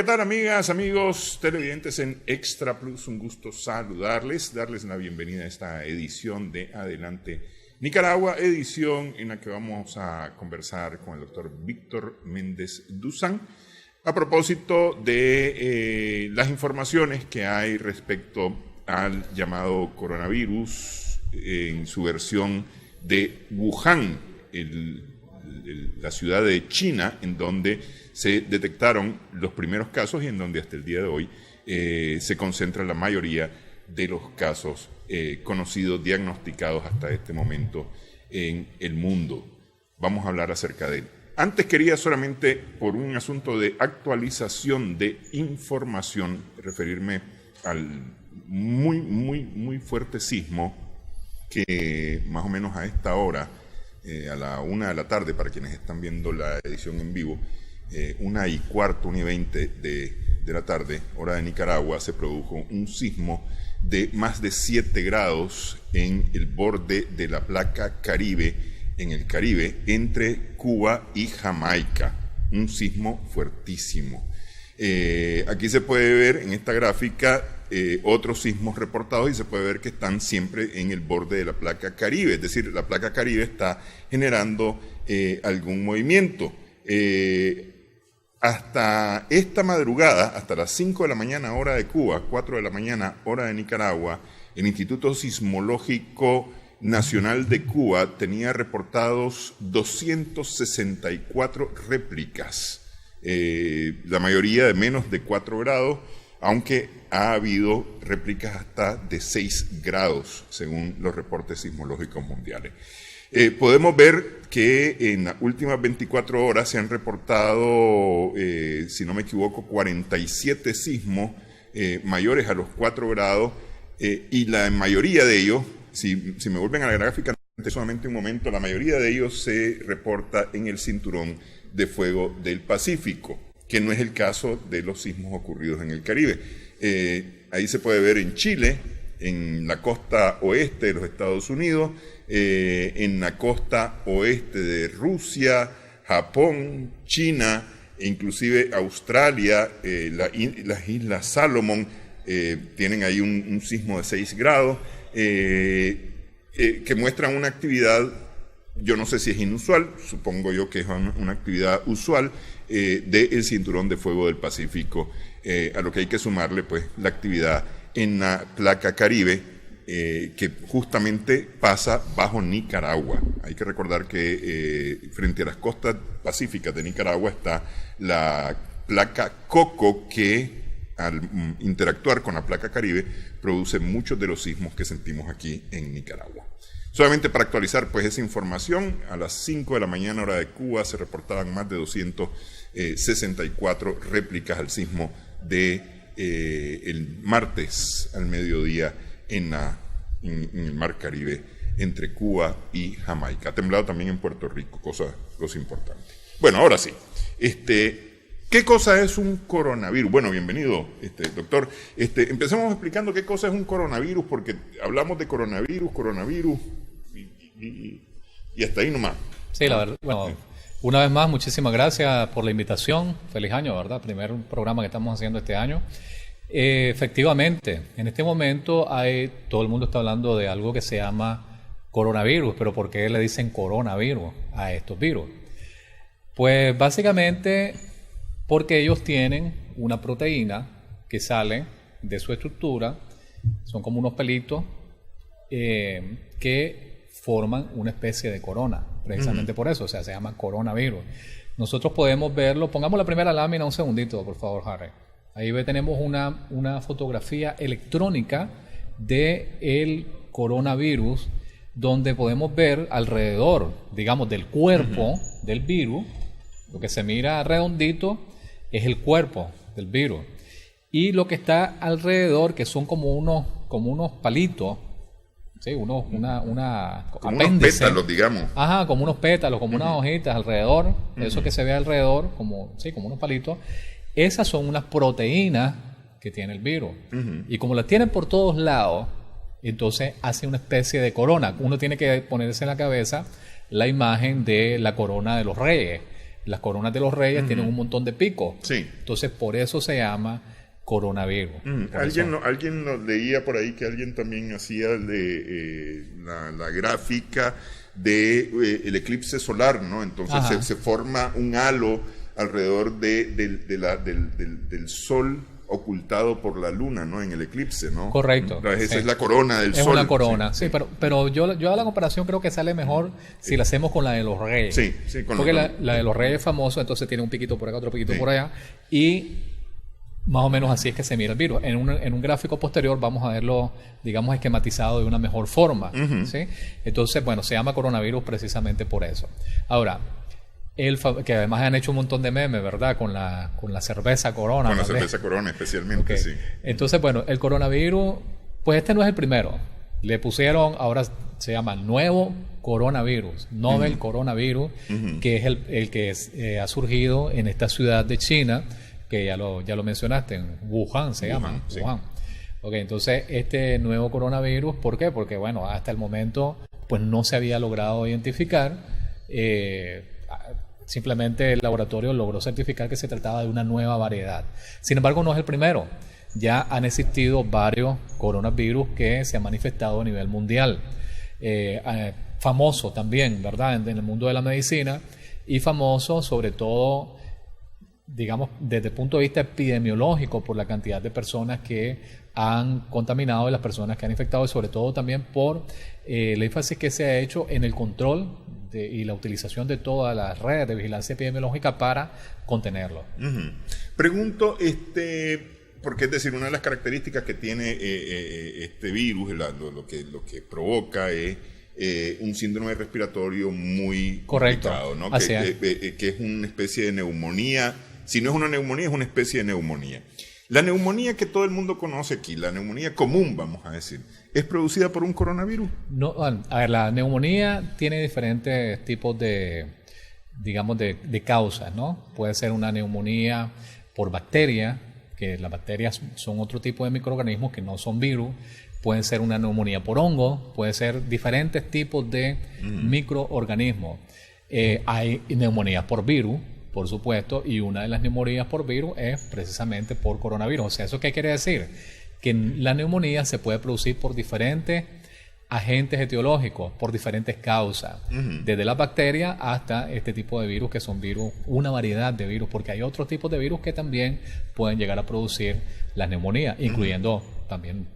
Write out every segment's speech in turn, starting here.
tal, amigas, amigos televidentes en Extra Plus? Un gusto saludarles, darles la bienvenida a esta edición de Adelante Nicaragua, edición en la que vamos a conversar con el doctor Víctor Méndez Duzán a propósito de las informaciones que hay respecto al llamado coronavirus en su versión de Wuhan, la ciudad de China, en donde se detectaron los primeros casos y en donde hasta el día de hoy se concentra la mayoría de los casos conocidos, diagnosticados hasta este momento en el mundo. Vamos a hablar acerca de él. Antes quería solamente, por un asunto de actualización de información, referirme al muy fuerte sismo que más o menos a esta hora, a la 1 de la tarde, para quienes están viendo la edición en vivo, 1:15, 1:20 de la tarde, hora de Nicaragua, se produjo un sismo de más de 7 grados en el borde de la placa Caribe, en el Caribe, entre Cuba y Jamaica. Un sismo fuertísimo. Aquí se puede ver en esta gráfica otros sismos reportados y se puede ver que están siempre en el borde de la placa Caribe, es decir, la placa Caribe está generando algún movimiento. Hasta esta madrugada, hasta las 5 de la mañana hora de Cuba, 4 de la mañana hora de Nicaragua, el Instituto Sismológico Nacional de Cuba tenía reportados 264 réplicas, la mayoría de menos de 4 grados, aunque ha habido réplicas hasta de 6 grados, según los reportes sismológicos mundiales. Podemos ver que en las últimas 24 horas se han reportado, si no me equivoco, 47 sismos mayores a los 4 grados, y la mayoría de ellos, si me vuelven a la gráfica solamente un momento, la mayoría de ellos se reporta en el cinturón de fuego del Pacífico, que no es el caso de los sismos ocurridos en el Caribe. Ahí se puede ver en Chile, en la costa oeste de los Estados Unidos, en la costa oeste de Rusia, Japón, China, e inclusive Australia, las Islas Salomón tienen ahí un sismo de 6 grados, que muestran una actividad, yo no sé si es inusual, supongo yo que es una actividad usual del cinturón de fuego del Pacífico, a lo que hay que sumarle pues la actividad en la placa Caribe, que justamente pasa bajo Nicaragua. Hay que recordar que frente a las costas pacíficas de Nicaragua está la placa Coco, que al interactuar con la placa Caribe produce muchos de los sismos que sentimos aquí en Nicaragua. Solamente para actualizar pues esa información, a las 5 de la mañana hora de Cuba se reportaban más de 264 réplicas al sismo de el martes al mediodía en el Mar Caribe entre Cuba y Jamaica. Ha temblado también en Puerto Rico, cosa importante. Bueno, ahora sí. ¿Qué cosa es un coronavirus? Bueno, bienvenido, doctor. Empecemos explicando qué cosa es un coronavirus, porque hablamos de coronavirus, y hasta ahí nomás. Sí, la verdad. Bueno, una vez más, muchísimas gracias por la invitación. Feliz año, ¿verdad? Primer programa que estamos haciendo este año. Efectivamente, en este momento todo el mundo está hablando de algo que se llama coronavirus, pero ¿por qué le dicen coronavirus a estos virus? Pues básicamente porque ellos tienen una proteína que sale de su estructura, son como unos pelitos que forman una especie de corona, precisamente por eso, o sea, se llama coronavirus. Nosotros podemos verlo, pongamos la primera lámina un segundito, por favor, Harry. Ahí tenemos una fotografía electrónica del coronavirus, donde podemos ver alrededor, digamos, del cuerpo del virus, lo que se mira redondito es el cuerpo del virus. Y lo que está alrededor, que son como unos palitos, ¿sí? Como unos pétalos, digamos. Ajá, como unos pétalos, como unas hojitas alrededor, eso que se ve alrededor, como unos palitos. Esas son unas proteínas que tiene el virus. Y como las tienen por todos lados, entonces hace una especie de corona. Uno tiene que ponerse en la cabeza la imagen de la corona de los reyes. las coronas de los reyes tienen un montón de picos. Sí. Entonces, por eso se llama coronavirus. Alguien nos leía por ahí que alguien también hacía la gráfica de el eclipse solar, ¿no? Entonces se forma un halo alrededor del sol ocultado por la luna, ¿no? En el eclipse, ¿no? Correcto. Esa es la corona del sol. Es una corona, sí, pero yo a la comparación creo que sale mejor si la hacemos con la de los reyes. Sí, porque la de los reyes es famoso, entonces tiene un piquito por acá, otro piquito por allá, y más o menos así es que se mira el virus. En un gráfico posterior vamos a verlo, digamos, esquematizado de una mejor forma, ¿sí? Entonces, bueno, se llama coronavirus precisamente por eso. Ahora, que además han hecho un montón de memes, ¿verdad? Con la cerveza Corona. Con la cerveza Corona especialmente, sí. Entonces, bueno, el coronavirus, pues este no es el primero. Le pusieron, ahora se llama nuevo coronavirus, novel coronavirus, que es el que ha surgido en esta ciudad de China, que ya lo mencionaste, en Wuhan se llama. Sí. Wuhan. Ok, entonces este nuevo coronavirus, ¿por qué? Porque, bueno, hasta el momento, pues no se había logrado identificar. Simplemente el laboratorio logró certificar que se trataba de una nueva variedad. Sin embargo, no es el primero. Ya han existido varios coronavirus que se han manifestado a nivel mundial. Famoso también, ¿verdad? En el mundo de la medicina, y famoso sobre todo, digamos, desde el punto de vista epidemiológico, por la cantidad de personas que han contaminado y las personas que han infectado, y sobre todo también por el énfasis que se ha hecho en el control y la utilización de todas las redes de vigilancia epidemiológica para contenerlo. Pregunto, porque es decir, una de las características que tiene este virus, lo que provoca es un síndrome respiratorio muy complicado, ¿no? Que es una especie de neumonía. Si no es una neumonía, es una especie de neumonía. La neumonía que todo el mundo conoce aquí, la neumonía común, vamos a decir, ¿es producida por un coronavirus? No, a ver, la neumonía tiene diferentes tipos de causas, ¿no? Puede ser una neumonía por bacteria, que las bacterias son otro tipo de microorganismos que no son virus. Puede ser una neumonía por hongo, puede ser diferentes tipos de microorganismos. Hay neumonías por virus, por supuesto, y una de las neumonías por virus es precisamente por coronavirus. O sea, ¿eso qué quiere decir? Que la neumonía se puede producir por diferentes agentes etiológicos, por diferentes causas, desde las bacterias hasta este tipo de virus, que son virus, una variedad de virus, porque hay otros tipos de virus que también pueden llegar a producir la neumonía, incluyendo también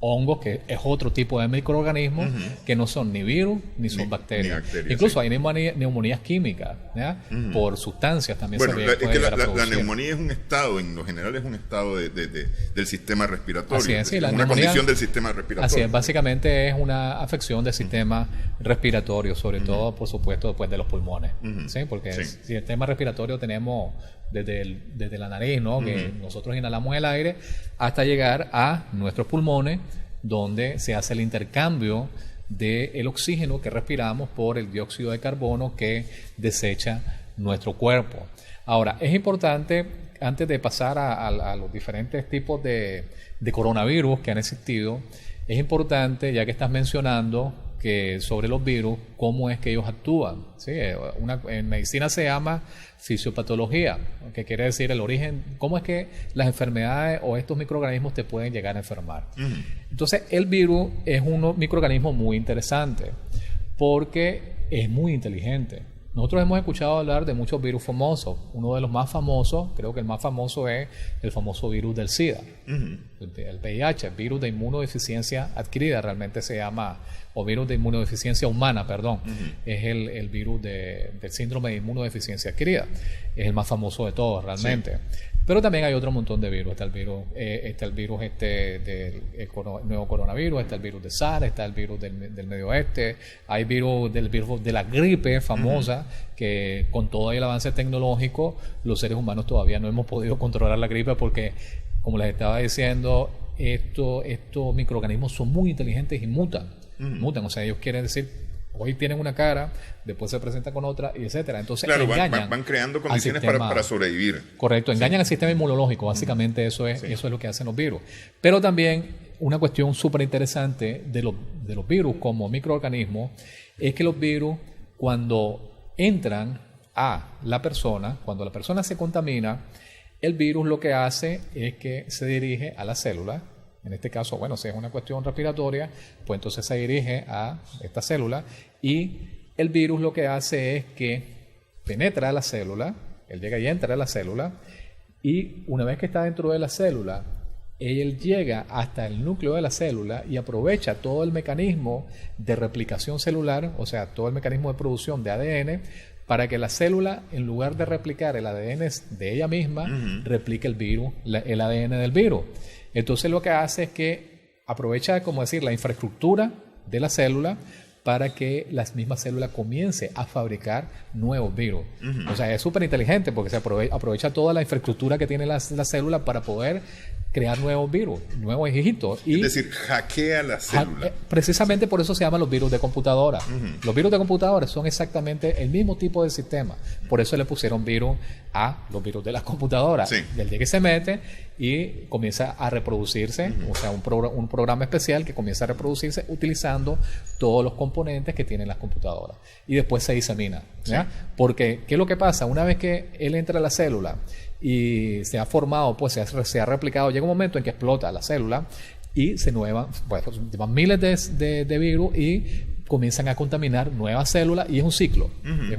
hongos, que es otro tipo de microorganismos que no son ni virus ni son bacterias. Incluso hay neumonías químicas, ¿ya? Por sustancias también. Bueno, es que la neumonía es un estado, en lo general es un estado del sistema respiratorio. Así es, sí, una condición del sistema respiratorio. Así es, básicamente es una afección del sistema respiratorio, sobre todo, por supuesto, después de los pulmones. ¿Sí? Porque el sistema respiratorio tenemos desde la nariz, ¿no? Que nosotros inhalamos el aire hasta llegar a nuestros pulmones, donde se hace el intercambio del oxígeno que respiramos por el dióxido de carbono que desecha nuestro cuerpo. Ahora, es importante, antes de pasar a los diferentes tipos de coronavirus que han existido, es importante, ya que estás mencionando que sobre los virus, cómo es que ellos actúan. ¿Sí? En medicina se llama fisiopatología, que quiere decir el origen, cómo es que las enfermedades o estos microorganismos te pueden llegar a enfermar. Entonces, el virus es un microorganismo muy interesante porque es muy inteligente. Nosotros hemos escuchado hablar de muchos virus famosos. Uno de los más famosos, creo que el más famoso es el famoso virus del SIDA, el VIH, el virus de inmunodeficiencia adquirida, realmente se llama, o virus de inmunodeficiencia humana, perdón, es el virus del síndrome de inmunodeficiencia adquirida. Es el más famoso de todos, realmente. Sí. Pero también hay otro montón de virus. Está el virus del nuevo coronavirus, está el virus de SARS, está el virus del Medio Oeste, hay virus de la gripe famosa, que con todo el avance tecnológico, los seres humanos todavía no hemos podido controlar la gripe porque, como les estaba diciendo, estos microorganismos son muy inteligentes y mutan. Mutan, o sea, ellos quieren decir, hoy tienen una cara, después se presentan con otra, y etcétera. Entonces, claro, van creando condiciones para sobrevivir. Correcto, engañan al sistema inmunológico, básicamente eso es lo que hacen los virus. Pero también una cuestión súper interesante de los virus como microorganismos es que los virus, cuando entran a la persona. Cuando la persona se contamina, el virus lo que hace es que se dirige a la célula. En este caso, bueno, si es una cuestión respiratoria, pues entonces se dirige a esta célula y el virus lo que hace es que penetra a la célula, él llega y entra a la célula y una vez que está dentro de la célula, él llega hasta el núcleo de la célula y aprovecha todo el mecanismo de replicación celular, o sea, todo el mecanismo de producción de ADN, para que la célula, en lugar de replicar el ADN de ella misma, replique el virus, el ADN del virus. Entonces lo que hace es que aprovecha, como decir, la infraestructura de la célula para que la misma célula comience a fabricar nuevos virus. O sea, es súper inteligente porque se aprovecha toda la infraestructura que tiene la célula para poder crear nuevos virus, nuevos hijitos. Es decir, hackea la célula. Precisamente por eso se llaman los virus de computadora. Los virus de computadora son exactamente el mismo tipo de sistema. Por eso le pusieron virus a los virus de las computadoras. Sí. Del día que se mete y comienza a reproducirse, o sea, un programa especial que comienza a reproducirse utilizando todos los componentes que tienen las computadoras. Y después se disemina. ¿Ya? Sí. Porque, ¿qué es lo que pasa? Una vez que él entra a la célula y se ha formado, pues se ha replicado, llega un momento en que explota la célula y se llevan miles de virus y comienzan a contaminar nuevas células y es un ciclo. Es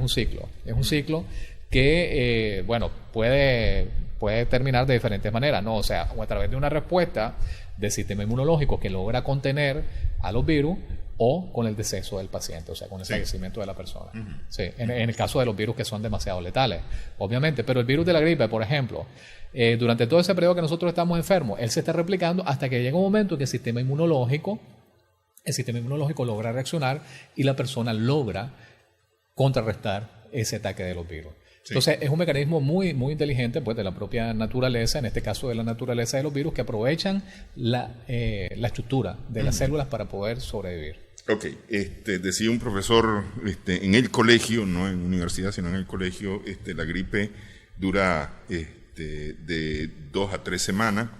un ciclo que, puede terminar de diferentes maneras, ¿no? O sea, a través de una respuesta del sistema inmunológico que logra contener a los virus o con el deceso del paciente, o sea, con el fallecimiento de la persona. Sí, en el caso de los virus que son demasiado letales, obviamente. Pero el virus de la gripe, por ejemplo, durante todo ese periodo que nosotros estamos enfermos, él se está replicando hasta que llega un momento en que el sistema inmunológico logra reaccionar y la persona logra contrarrestar ese ataque de los virus. Sí. Entonces, es un mecanismo muy, muy inteligente, pues, de la propia naturaleza, en este caso de la naturaleza de los virus, que aprovechan la estructura de las células para poder sobrevivir. Ok, decía un profesor en el colegio, no en universidad, sino en el colegio, la gripe dura de 2 a 3 semanas,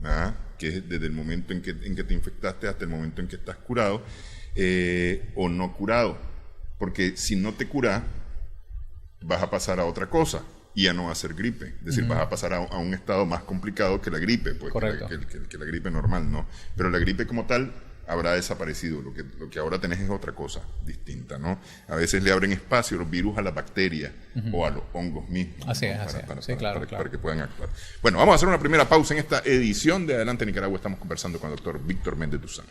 ¿verdad? Que es desde el momento en que te infectaste hasta el momento en que estás curado o no curado, porque si no te curas, vas a pasar a otra cosa y ya no va a ser gripe. Es decir, vas a pasar a un estado más complicado que la gripe, pues, que la gripe normal, ¿no? Pero la gripe como tal habrá desaparecido. Lo que ahora tenés es otra cosa distinta, ¿no? A veces le abren espacio los virus a las bacterias o a los hongos mismos. Así es, para que puedan actuar. Bueno, vamos a hacer una primera pausa en esta edición de Adelante Nicaragua. Estamos conversando con el doctor Víctor Méndez Duzán.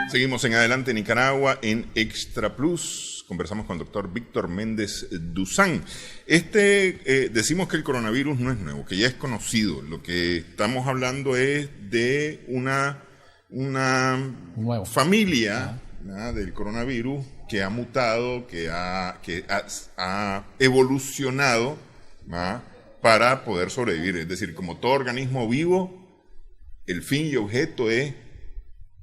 Seguimos en Adelante Nicaragua en Extra Plus. Conversamos con el doctor Víctor Méndez Duzán. Decimos que el coronavirus no es nuevo, que ya es conocido. Lo que estamos hablando es de una familia del coronavirus que ha mutado, que ha evolucionado, ¿no?, para poder sobrevivir. Es decir, como todo organismo vivo, el fin y objeto es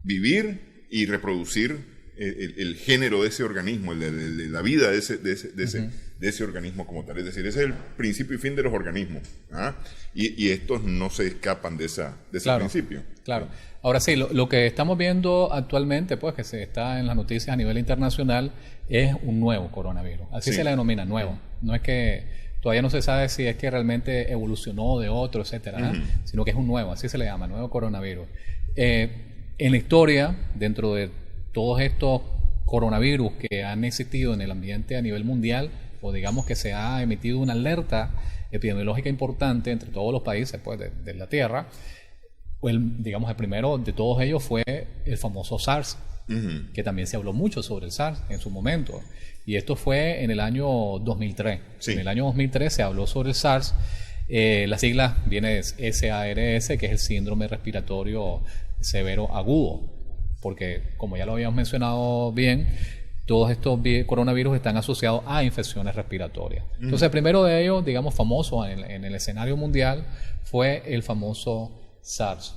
vivir y reproducir el género de ese organismo, de la vida de ese organismo como tal. Es decir, ese es el principio y fin de los organismos. Y estos no se escapan de ese principio. Claro. Ahora sí, lo que estamos viendo actualmente, pues que se está en las noticias a nivel internacional, es un nuevo coronavirus. Así se le denomina, nuevo. No es que todavía no se sabe si es que realmente evolucionó de otro, etcétera, sino que es un nuevo, así se le llama, nuevo coronavirus. En la historia, dentro de todos estos coronavirus que han existido en el ambiente a nivel mundial, o digamos que se ha emitido una alerta epidemiológica importante entre todos los países, pues, de la Tierra, el primero de todos ellos fue el famoso SARS, que también se habló mucho sobre el SARS en su momento. Y esto fue en el año 2003. Sí. En el año 2003 se habló sobre el SARS. La sigla viene de SARS, que es el síndrome respiratorio severo agudo, porque como ya lo habíamos mencionado bien, todos estos coronavirus están asociados a infecciones respiratorias. Entonces, el primero de ellos, digamos, famoso en el escenario mundial, fue el famoso SARS.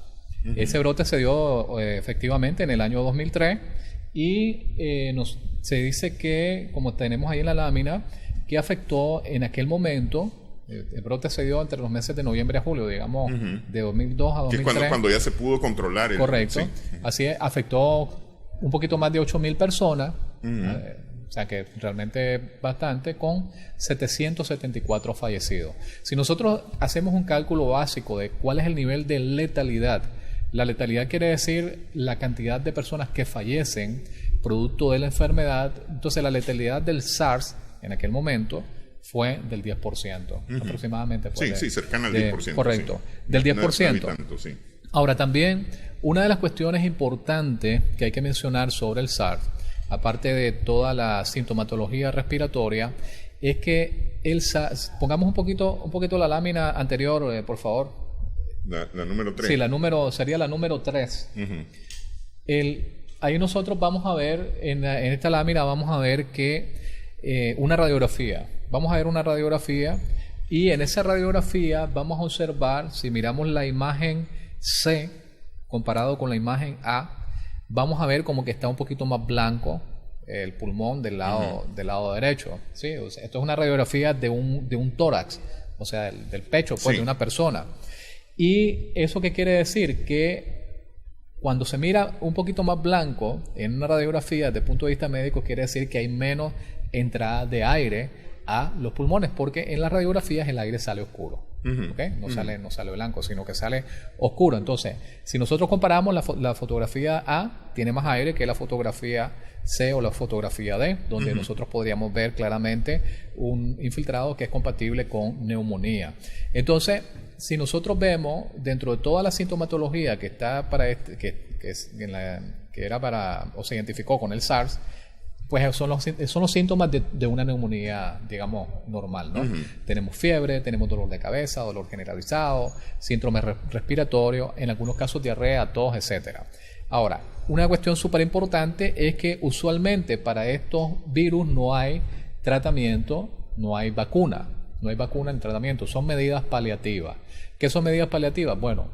Ese brote se dio efectivamente en el año 2003 y se dice que, como tenemos ahí en la lámina, que afectó en aquel momento El brote se dio entre los meses de noviembre a julio, digamos, de 2002 a 2003. Que es cuando ya se pudo controlar. Correcto. Sí. Así es, afectó un poquito más de 8,000 personas, o sea que realmente bastante, con 774 fallecidos. Si nosotros hacemos un cálculo básico de cuál es el nivel de letalidad, la letalidad quiere decir la cantidad de personas que fallecen producto de la enfermedad. Entonces la letalidad del SARS en aquel momento fue del 10%, aproximadamente. Sí, cercana al 10%. Correcto, sí. Del 10%. No tanto, sí. Ahora también, una de las cuestiones importantes que hay que mencionar sobre el SARS, aparte de toda la sintomatología respiratoria, es que el SARS, pongamos un poquito la lámina anterior, por favor. La número 3. Sí, sería la número 3. Ahí nosotros vamos a ver, en esta lámina vamos a ver que una radiografía. Vamos a ver una radiografía y en esa radiografía vamos a observar, si miramos la imagen C comparado con la imagen A, vamos a ver como que está un poquito más blanco el pulmón del lado derecho. ¿Sí? O sea, esto es una radiografía de un tórax, o sea, del pecho pues, de una persona. ¿Y eso qué quiere decir? Que cuando se mira un poquito más blanco en una radiografía desde el punto de vista médico, quiere decir que hay menos entrada de aire a los pulmones, porque en las radiografías el aire sale oscuro. ¿Okay? No sale blanco, sino que sale oscuro. Entonces, si nosotros comparamos la fotografía A, tiene más aire que la fotografía C o la fotografía D, donde nosotros podríamos ver claramente un infiltrado que es compatible con neumonía. Entonces, si nosotros vemos dentro de toda la sintomatología que está para que era para o se identificó con el SARS, pues son los síntomas de una neumonía, digamos, normal, ¿no? Tenemos fiebre, tenemos dolor de cabeza, dolor generalizado, síndrome respiratorio, en algunos casos diarrea, tos, etcétera. Ahora, una cuestión súper importante es que usualmente para estos virus no hay tratamiento, no hay vacuna. No hay vacuna en tratamiento, son medidas paliativas. ¿Qué son medidas paliativas? Bueno,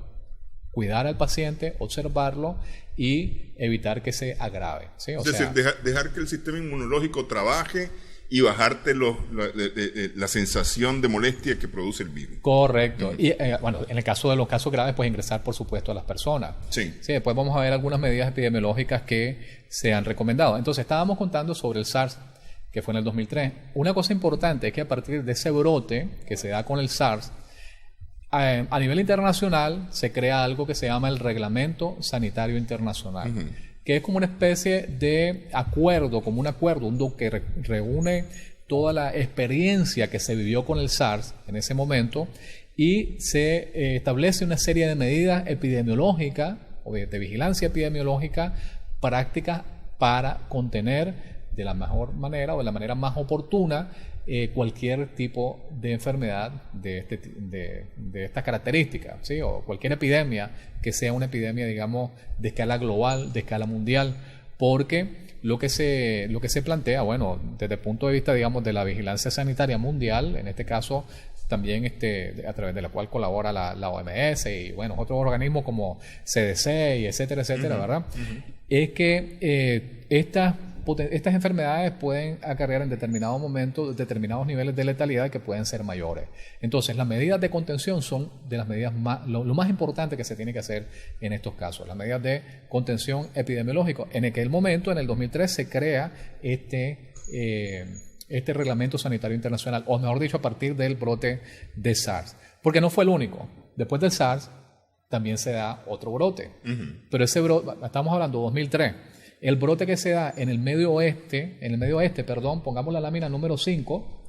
cuidar al paciente, observarlo y evitar que se agrave. ¿Sí? Es decir, dejar que el sistema inmunológico trabaje y bajarte la sensación de molestia que produce el virus. Correcto. Y bueno, en el caso de los casos graves, pues ingresar, por supuesto, a las personas. Sí. Después vamos a ver algunas medidas epidemiológicas que se han recomendado. Entonces, estábamos contando sobre el SARS, que fue en el 2003. Una cosa importante es que a partir de ese brote que se da con el SARS, a nivel internacional se crea algo que se llama el Reglamento Sanitario Internacional, que es como una especie de acuerdo, que reúne toda la experiencia que se vivió con el SARS en ese momento y se establece una serie de medidas epidemiológicas o de vigilancia epidemiológica prácticas para contener de la mejor manera o de la manera más oportuna cualquier tipo de enfermedad de estas características, ¿sí? O cualquier epidemia que sea una epidemia, digamos, de escala global, de escala mundial, porque lo que se plantea, bueno, desde el punto de vista, digamos, de la vigilancia sanitaria mundial, en este caso también a través de la cual colabora la OMS y, bueno, otros organismos como CDC y etcétera, ¿verdad? Es que estas enfermedades pueden acarrear en determinados momentos determinados niveles de letalidad que pueden ser mayores. Entonces, las medidas de contención son de las medidas lo más importante que se tiene que hacer en estos casos. Las medidas de contención epidemiológica. En aquel momento, en el 2003, se crea este Reglamento Sanitario Internacional, o mejor dicho, a partir del brote de SARS. Porque no fue el único. Después del SARS, también se da otro brote. Pero ese brote, estamos hablando de 2003. El brote que se da en el medio oeste, pongamos la lámina número 5,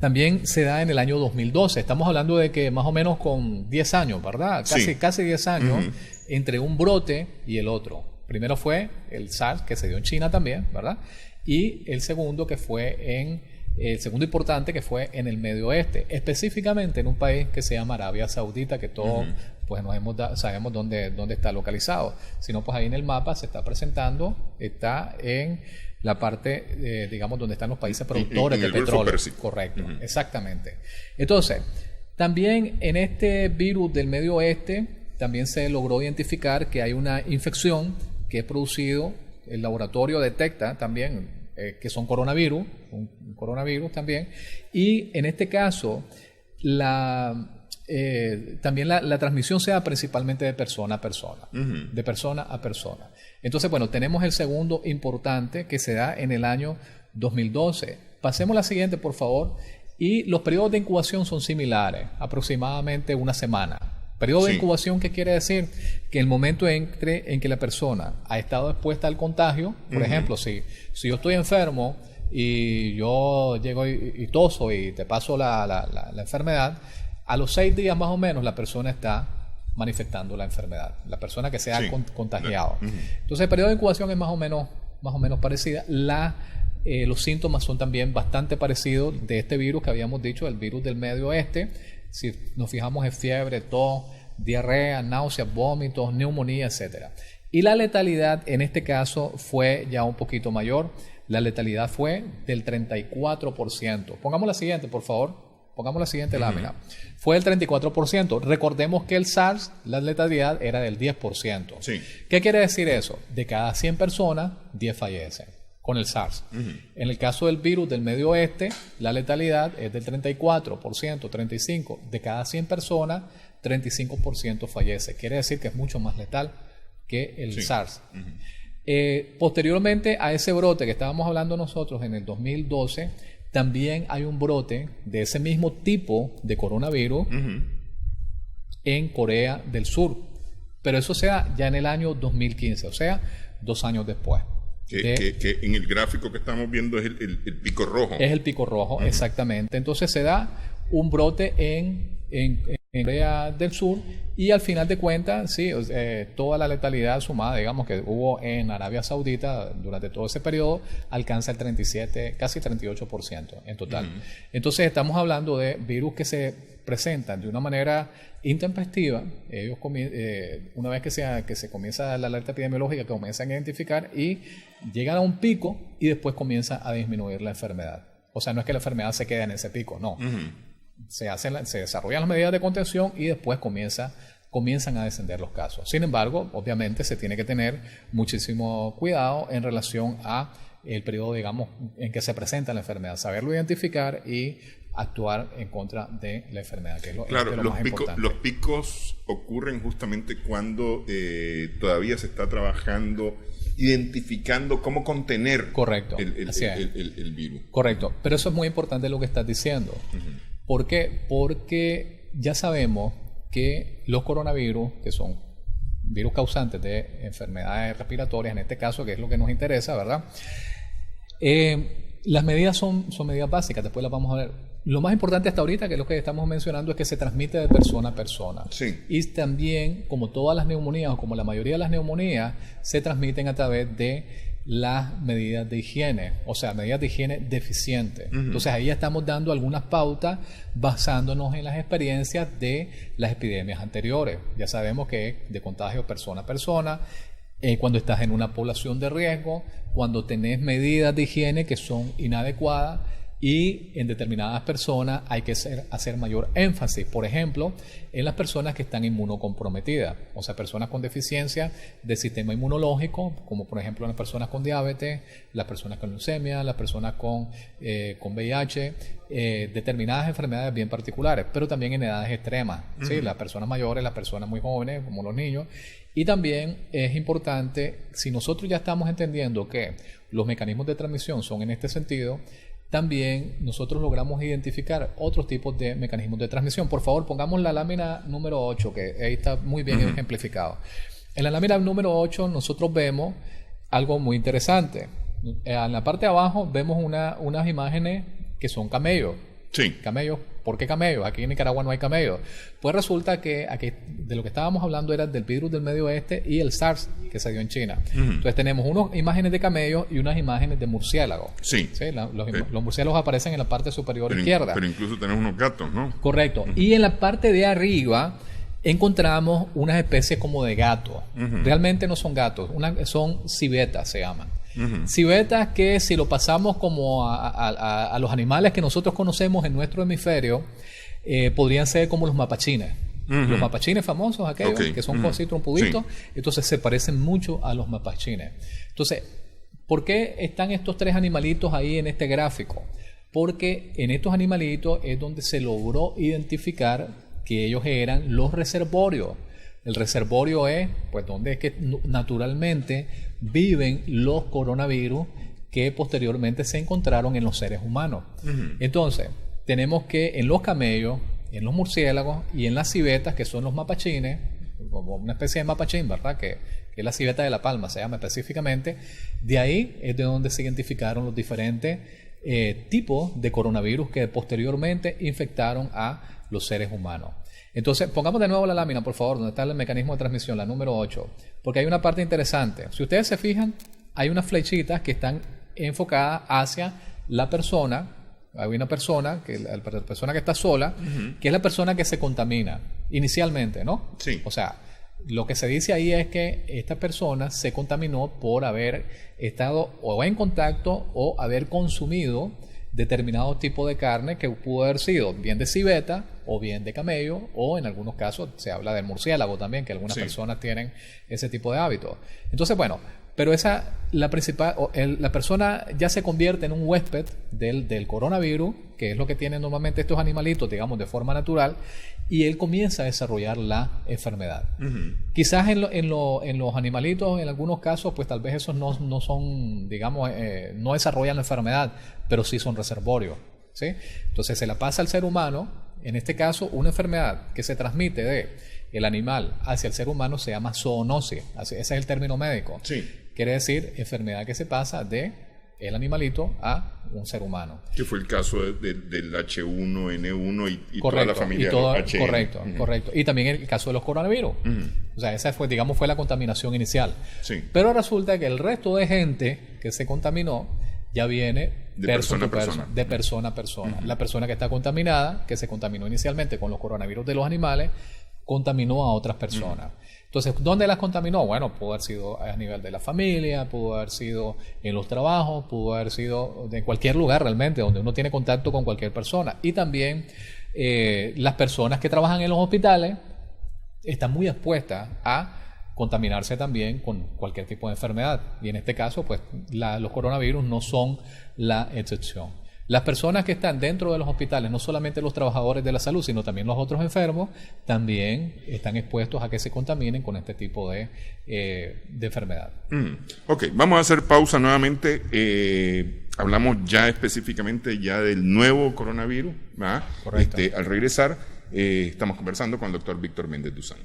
también se da en el año 2012. Estamos hablando de que más o menos con 10 años, ¿verdad? Casi 10 años entre un brote y el otro. Primero fue el SARS, que se dio en China también, ¿verdad? Y el segundo el segundo importante que fue en el medio oeste, específicamente en un país que se llama Arabia Saudita, que todos pues sabemos dónde está localizado. Si no, pues ahí en el mapa se está presentando, está en la parte, digamos, donde están los países productores de petróleo. Correcto, exactamente. Entonces, también en este virus del medio oeste, también se logró identificar que hay una infección que es producido, el laboratorio detecta también, que son coronavirus, un coronavirus también, y en este caso también la transmisión sea principalmente de persona a persona, de persona a persona. Entonces, bueno, tenemos el segundo importante que se da en el año 2012. Pasemos a la siguiente, por favor. Y los periodos de incubación son similares, aproximadamente una semana. Periodo de incubación, ¿qué quiere decir? Que el momento en que la persona ha estado expuesta al contagio, por ejemplo, si yo estoy enfermo y yo llego y toso y te paso la enfermedad, a los 6 días más o menos la persona está manifestando la enfermedad, la persona que se ha contagiado. Entonces el periodo de incubación es más o menos parecida. Los síntomas son también bastante parecidos de este virus que habíamos dicho, el virus del Medio Oeste. Si nos fijamos en fiebre, tos, diarrea, náuseas, vómitos, neumonía, etc. Y la letalidad en este caso fue ya un poquito mayor. La letalidad fue del 34%. Pongamos la siguiente, por favor. Pongamos la siguiente lámina. Fue del 34%. Recordemos que el SARS, la letalidad era del 10%. Sí. ¿Qué quiere decir eso? De cada 100 personas, 10 fallecen con el SARS. En el caso del virus del Medio Oeste, la letalidad es del 34%, 35%. De cada 100 personas, 35% fallece. Quiere decir que es mucho más letal que el SARS. Posteriormente a ese brote que estábamos hablando nosotros en el 2012, también hay un brote de ese mismo tipo de coronavirus en Corea del Sur. Pero eso se da ya en el año 2015, o sea, 2 años después. Que en el gráfico que estamos viendo es el pico rojo. Es el pico rojo, exactamente. Entonces se da un brote en Corea del Sur y al final de cuentas, sí, toda la letalidad sumada, digamos, que hubo en Arabia Saudita durante todo ese periodo, alcanza el 37, casi 38% en total. Entonces estamos hablando de virus que se presentan de una manera intempestiva. Ellos una vez que se comienza la alerta epidemiológica, comienzan a identificar y llegan a un pico y después comienza a disminuir la enfermedad. O sea, no es que la enfermedad se quede en ese pico, no. Se desarrollan las medidas de contención y después comienzan a descender los casos. Sin embargo, obviamente se tiene que tener muchísimo cuidado en relación a el periodo, digamos, en que se presenta la enfermedad, saberlo identificar y actuar en contra de la enfermedad, que es lo más importante. Los picos ocurren justamente cuando todavía se está trabajando, identificando cómo contener el virus. Correcto, pero eso es muy importante lo que estás diciendo. ¿Por qué? Porque ya sabemos que los coronavirus, que son virus causantes de enfermedades respiratorias, en este caso, que es lo que nos interesa, ¿verdad? Las medidas son medidas básicas, después las vamos a ver. Lo más importante hasta ahorita, que es lo que estamos mencionando, es que se transmite de persona a persona. Sí. Y también, como todas las neumonías, o como la mayoría de las neumonías, se transmiten a través de las medidas de higiene, o sea, medidas de higiene deficientes. Entonces ahí estamos dando algunas pautas basándonos en las experiencias de las epidemias anteriores. Ya sabemos que es de contagio persona a persona, cuando estás en una población de riesgo, cuando tenés medidas de higiene que son inadecuadas, y en determinadas personas hay que hacer mayor énfasis, por ejemplo, en las personas que están inmunocomprometidas, o sea, personas con deficiencia del sistema inmunológico, como por ejemplo las personas con diabetes, las personas con leucemia, las personas con VIH, determinadas enfermedades bien particulares, pero también en edades extremas, ¿sí? Las personas mayores, las personas muy jóvenes, como los niños. Y también es importante, si nosotros ya estamos entendiendo que los mecanismos de transmisión son en este sentido, también nosotros logramos identificar otros tipos de mecanismos de transmisión. Por favor, pongamos la lámina número 8, que ahí está muy bien ejemplificado. En la lámina número 8 nosotros vemos algo muy interesante. En la parte de abajo vemos unas imágenes que son camellos. Sí. Camellos. ¿Por qué camellos? Aquí en Nicaragua no hay camellos. Pues resulta que aquí, de lo que estábamos hablando era del virus del Medio Oeste y el SARS que se dio en China. Entonces tenemos unas imágenes de camellos y unas imágenes de murciélagos. Sí. ¿Sí? Los murciélagos aparecen en la parte superior izquierda. Pero incluso tenemos unos gatos, ¿no? Correcto. Y en la parte de arriba encontramos unas especies como de gatos. Realmente no son gatos, son civetas se llaman. Civetas que si lo pasamos como a los animales que nosotros conocemos en nuestro hemisferio, podrían ser como los mapachines. Los mapachines famosos, aquellos que son así trompuditos, entonces se parecen mucho a los mapachines. Entonces, ¿Por qué están estos 3 animalitos ahí en este gráfico? Porque en estos animalitos es donde se logró identificar que ellos eran los reservorios. El reservorio es, pues, donde es que naturalmente viven los coronavirus que posteriormente se encontraron en los seres humanos. Entonces, tenemos que en los camellos, en los murciélagos y en las civetas, que son los mapachines, como una especie de mapachín, ¿verdad? Que es la civeta de La Palma, se llama específicamente. De ahí es de donde se identificaron los diferentes tipos de coronavirus que posteriormente infectaron a los seres humanos. Entonces, pongamos de nuevo la lámina, por favor, donde está el mecanismo de transmisión, la número 8, porque hay una parte interesante. Si ustedes se fijan, hay unas flechitas que están enfocadas hacia la persona. Hay una persona, la persona que está sola, que es la persona que se contamina inicialmente, ¿no? Sí. O sea, lo que se dice ahí es que esta persona se contaminó por haber estado o en contacto o haber consumido determinado tipo de carne que pudo haber sido bien de civeta o bien de camello, o en algunos casos se habla del murciélago también, que algunas personas tienen ese tipo de hábitos. Entonces, bueno, pero la persona ya se convierte en un huésped del coronavirus, que es lo que tienen normalmente estos animalitos, digamos, de forma natural, y él comienza a desarrollar la enfermedad. Quizás en los animalitos, en algunos casos, pues tal vez esos no son, digamos, no desarrollan la enfermedad, pero sí son reservorios, ¿sí? Entonces se la pasa al ser humano. En este caso, una enfermedad que se transmite del animal hacia el ser humano se llama zoonosis. Ese es el término médico. Sí. Quiere decir enfermedad que se pasa del animalito a un ser humano. Que fue el caso del H1N1 y toda la familia HN. Correcto. Y también el caso de los coronavirus. O sea, esa fue la contaminación inicial. Sí. Pero resulta que el resto de gente que se contaminó ya viene de persona a persona. La persona que está contaminada, que se contaminó inicialmente con los coronavirus de los animales, contaminó a otras personas. Entonces, ¿dónde las contaminó? Bueno, pudo haber sido a nivel de la familia, pudo haber sido en los trabajos, pudo haber sido en cualquier lugar realmente donde uno tiene contacto con cualquier persona. Y también las personas que trabajan en los hospitales están muy expuestas a contaminarse también con cualquier tipo de enfermedad. Y en este caso, pues los coronavirus no son la excepción. Las personas que están dentro de los hospitales, no solamente los trabajadores de la salud, sino también los otros enfermos, también están expuestos a que se contaminen con este tipo de enfermedad. Ok, vamos a hacer pausa nuevamente. Hablamos ya específicamente ya del nuevo coronavirus, ¿verdad? Correcto. Al regresar, estamos conversando con el doctor Víctor Méndez Duzán.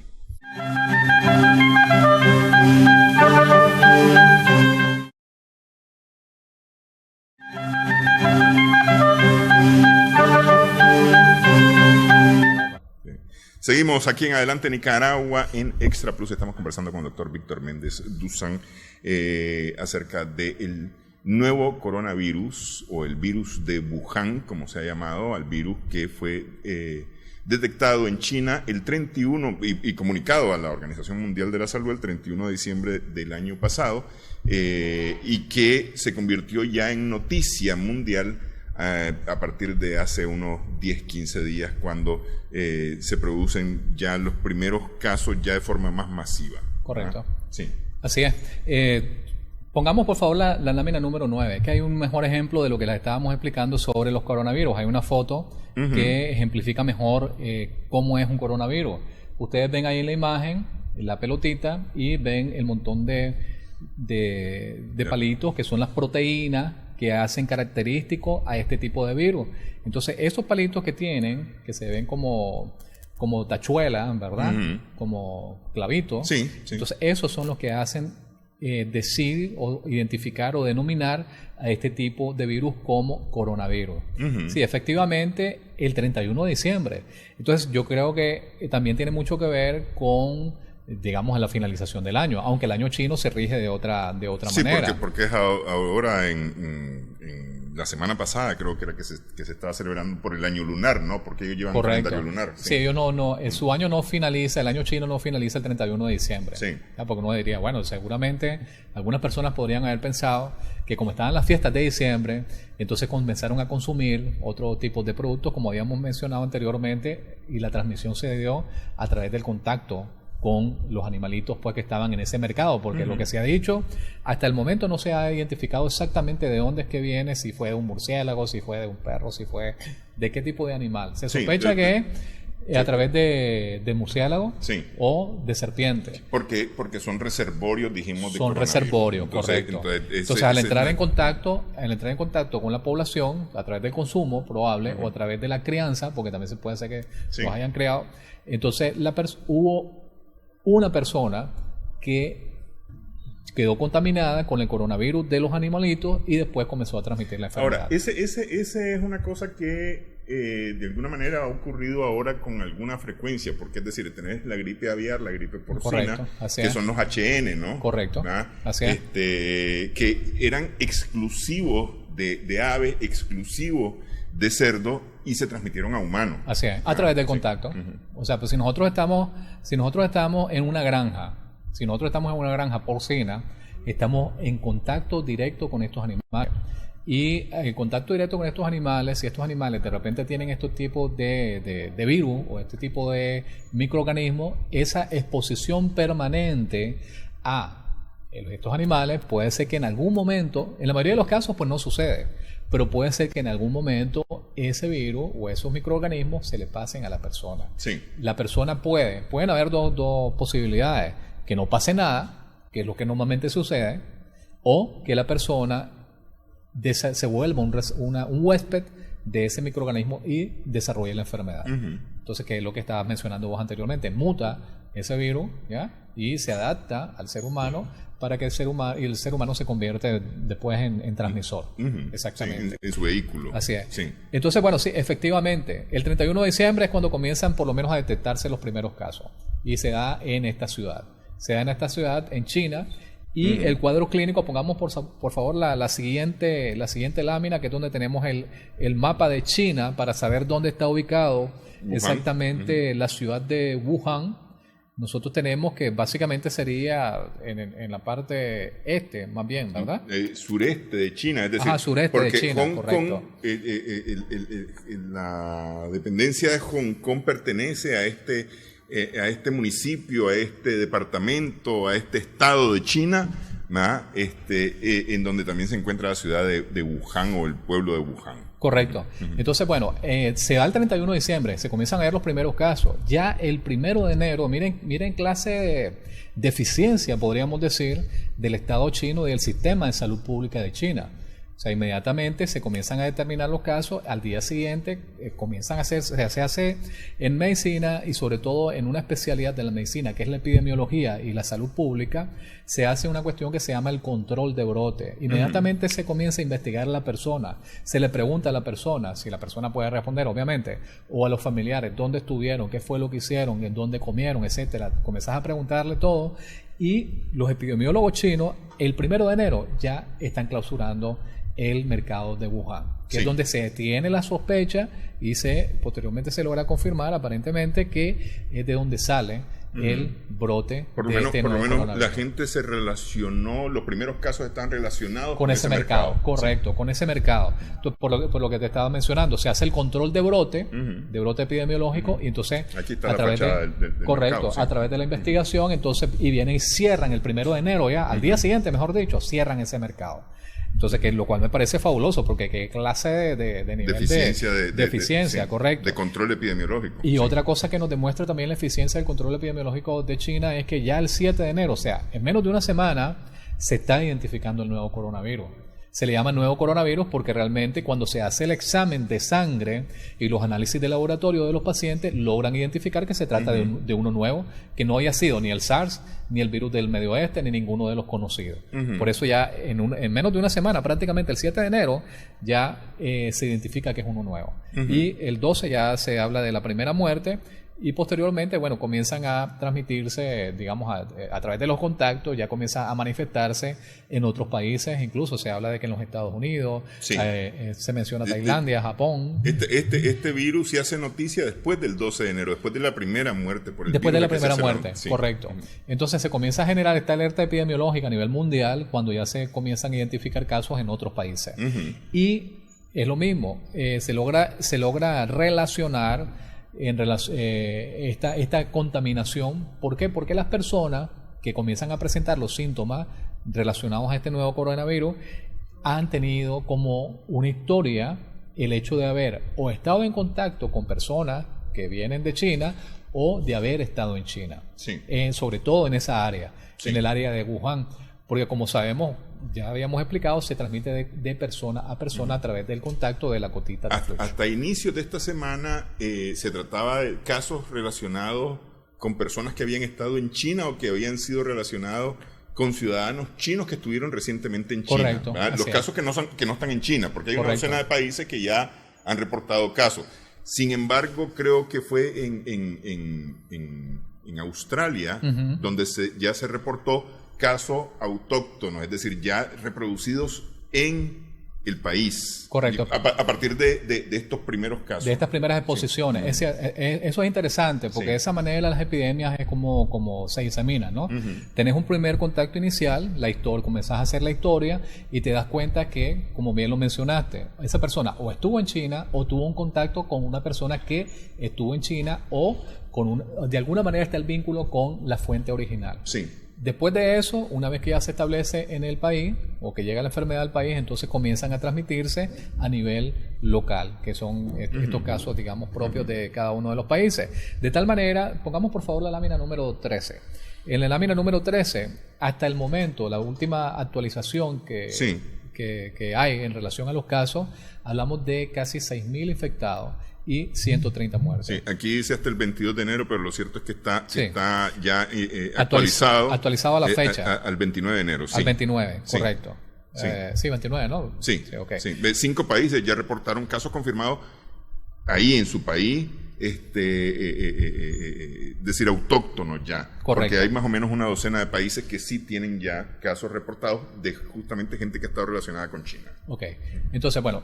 Seguimos aquí en Adelante Nicaragua en Extra Plus. Estamos conversando con el doctor Víctor Méndez Duzán acerca del nuevo coronavirus o el virus de Wuhan, como se ha llamado, al virus que fue detectado en China el 31 y comunicado a la Organización Mundial de la Salud el 31 de diciembre del año pasado y que se convirtió ya en noticia mundial a partir de hace unos 10-15 días cuando se producen ya los primeros casos ya de forma más masiva. Correcto. Sí. Así es. Pongamos por favor la lámina número 9, que hay un mejor ejemplo de lo que les estábamos explicando sobre los coronavirus. Hay una foto que ejemplifica mejor cómo es un coronavirus. Ustedes ven ahí en la imagen la pelotita y ven el montón de palitos que son las proteínas que hacen característico a este tipo de virus. Entonces, esos palitos que tienen, que se ven como tachuelas, ¿verdad? Como clavitos. Sí. Entonces, esos son los que hacen decir o identificar o denominar a este tipo de virus como coronavirus. Sí, efectivamente, el 31 de diciembre. Entonces, yo creo que también tiene mucho que ver con, digamos, a la finalización del año, aunque el año chino se rige de otra manera. Sí, porque es ahora en la semana pasada creo que era que se estaba celebrando por el año lunar, ¿no? Porque ellos llevan un calendario lunar. Sí, ellos su año no finaliza, el año chino no finaliza el 31 de diciembre. Sí. Porque uno diría, bueno, seguramente algunas personas podrían haber pensado que como estaban las fiestas de diciembre, entonces comenzaron a consumir otro tipo de productos, como habíamos mencionado anteriormente, y la transmisión se dio a través del contacto con los animalitos pues que estaban en ese mercado, porque lo que se ha dicho, hasta el momento no se ha identificado exactamente de dónde es que viene, si fue de un murciélago, si fue de un perro, si fue de qué tipo de animal. Se sospecha que es a través de murciélago o de serpiente. Porque son reservorios, dijimos, de son reservorios, correcto. Entonces al entrar en contacto con la población, a través del consumo probable, o a través de la crianza, porque también se puede hacer que los hayan criado, entonces hubo una persona que quedó contaminada con el coronavirus de los animalitos y después comenzó a transmitir la enfermedad. Ahora, ese es una cosa que de alguna manera ha ocurrido ahora con alguna frecuencia, porque es decir, tenés la gripe aviar, la gripe porcina, que son los HN, ¿no? Correcto. Así es. Que eran exclusivos de ave, exclusivos de cerdo, y se transmitieron a humanos. Así es, a través del contacto. O sea, pues si nosotros estamos en una granja, porcina, estamos en contacto directo con estos animales. Y el contacto directo con estos animales, si estos animales de repente tienen estos tipos de virus o este tipo de microorganismos, esa exposición permanente a estos animales puede ser que en algún momento, en la mayoría de los casos pues no sucede, pero puede ser que en algún momento ese virus o esos microorganismos se le pasen a la persona. Sí. La persona pueden haber dos posibilidades: que no pase nada, que es lo que normalmente sucede, o que la persona se vuelva un huésped de ese microorganismo y desarrolle la enfermedad. Entonces, que es lo que estabas mencionando vos anteriormente, muta ese virus, ¿ya? Y se adapta al ser humano para que el ser humano se convierte después en transmisor. Exactamente. En su vehículo. Así es. Sí. Entonces, bueno, sí, efectivamente, el 31 de diciembre es cuando comienzan por lo menos a detectarse los primeros casos. Y se da en esta ciudad. En China. Y el cuadro clínico, pongamos por favor la siguiente lámina, que es donde tenemos el mapa de China para saber dónde está ubicado Wuhan. Exactamente la ciudad de Wuhan. Nosotros tenemos que básicamente sería en la parte este, más bien, ¿verdad? Sureste de China, es decir, sureste de China, correcto. La dependencia de Hong Kong pertenece a este municipio, a este departamento, a este estado de China, en donde también se encuentra la ciudad de Wuhan o el pueblo de Wuhan. Correcto. Entonces, bueno, se va el 31 de diciembre, se comienzan a ver los primeros casos. Ya el 1 de enero, miren clase de eficiencia, podríamos decir, del Estado chino y del sistema de salud pública de China. O sea, inmediatamente se comienzan a determinar los casos, al día siguiente se hace en medicina y sobre todo en una especialidad de la medicina que es la epidemiología y la salud pública, se hace una cuestión que se llama el control de brote. Inmediatamente se comienza a investigar a la persona, se le pregunta a la persona, si la persona puede responder obviamente, o a los familiares, dónde estuvieron, qué fue lo que hicieron, en dónde comieron, etcétera. Comenzás a preguntarle todo y los epidemiólogos chinos el 1 de enero ya están clausurando el mercado de Wuhan, que es donde se tiene la sospecha y posteriormente se logra confirmar aparentemente que es de donde sale el brote. Por lo menos la gente se relacionó, los primeros casos están relacionados con ese mercado. Correcto, con ese mercado. Entonces, por lo que te estaba mencionando, se hace el control de brote epidemiológico, y entonces aquí está la fachada del correcto, mercado, a través de la investigación, entonces, y vienen y cierran el 1 de enero ya, al día siguiente, mejor dicho, cierran ese mercado. Entonces, lo cual me parece fabuloso, porque qué clase de nivel de eficiencia, correcto. De control epidemiológico. Y otra cosa que nos demuestra también la eficiencia del control epidemiológico de China es que ya el 7 de enero, o sea, en menos de una semana, se está identificando el nuevo coronavirus. Se le llama nuevo coronavirus porque realmente cuando se hace el examen de sangre y los análisis de laboratorio de los pacientes, logran identificar que se trata de uno nuevo, que no haya sido ni el SARS, ni el virus del Medio Oeste, ni ninguno de los conocidos. Por eso ya en menos de una semana, prácticamente el 7 de enero, ya se identifica que es uno nuevo. Y el 12 ya se habla de la primera muerte. Y posteriormente, bueno, comienzan a transmitirse, digamos, a través de los contactos, ya comienza a manifestarse en otros países, incluso se habla de que en los Estados Unidos, se menciona Tailandia, Japón. Este virus se hace noticia después del 12 de enero, después de la primera muerte por el Después de la primera muerte, correcto. Entonces se comienza a generar esta alerta epidemiológica a nivel mundial cuando ya se comienzan a identificar casos en otros países. Y es lo mismo, se logra relacionar esta contaminación. ¿Por qué? Porque las personas que comienzan a presentar los síntomas relacionados a este nuevo coronavirus han tenido como una historia el hecho de haber o estado en contacto con personas que vienen de China o de haber estado en China, Sí. sobre todo en esa área, Sí. en el área de Wuhan, porque como sabemos, ya habíamos explicado, se transmite de persona a persona a través del contacto de la gotita de flujo. Hasta inicios de esta semana se trataba de casos relacionados con personas que habían estado en China o que habían sido relacionados con ciudadanos chinos que estuvieron recientemente en China. Correcto, ¿verdad? Los así casos que no están en China, porque hay una Correcto. docena de países que ya han reportado casos. Sin embargo, creo que fue en Australia donde ya se reportó casos autóctonos, es decir, ya reproducidos en el país. Correcto. A partir de estos primeros casos. De estas primeras exposiciones. Eso es interesante, porque de esa manera las epidemias es como se examinan, ¿no? Tenés un primer contacto inicial, la historia, comenzás a hacer la historia y te das cuenta que, como bien lo mencionaste, esa persona o estuvo en China o tuvo un contacto con una persona que estuvo en China o de alguna manera está el vínculo con la fuente original. Sí. Después de eso, una vez que ya se establece en el país o que llega la enfermedad al país, entonces comienzan a transmitirse a nivel local, que son estos casos, digamos, propios de cada uno de los países. De tal manera, pongamos por favor la lámina número 13. En la lámina número 13, hasta el momento, la última actualización que hay en relación a los casos, hablamos de casi 6.000 infectados y 130 muertes. Sí, aquí dice hasta el 22 de enero, pero lo cierto es que está ya actualizado a la fecha. Al 29 de enero. Sí. Al 29, Sí. correcto. Sí. Sí, 29, ¿no? Sí, okay. sí. 5 países ya reportaron casos confirmados ahí en su país, decir, autóctonos ya. Correcto. Porque hay más o menos una docena de países que sí tienen ya casos reportados de justamente gente que ha estado relacionada con China. Ok. Entonces, bueno,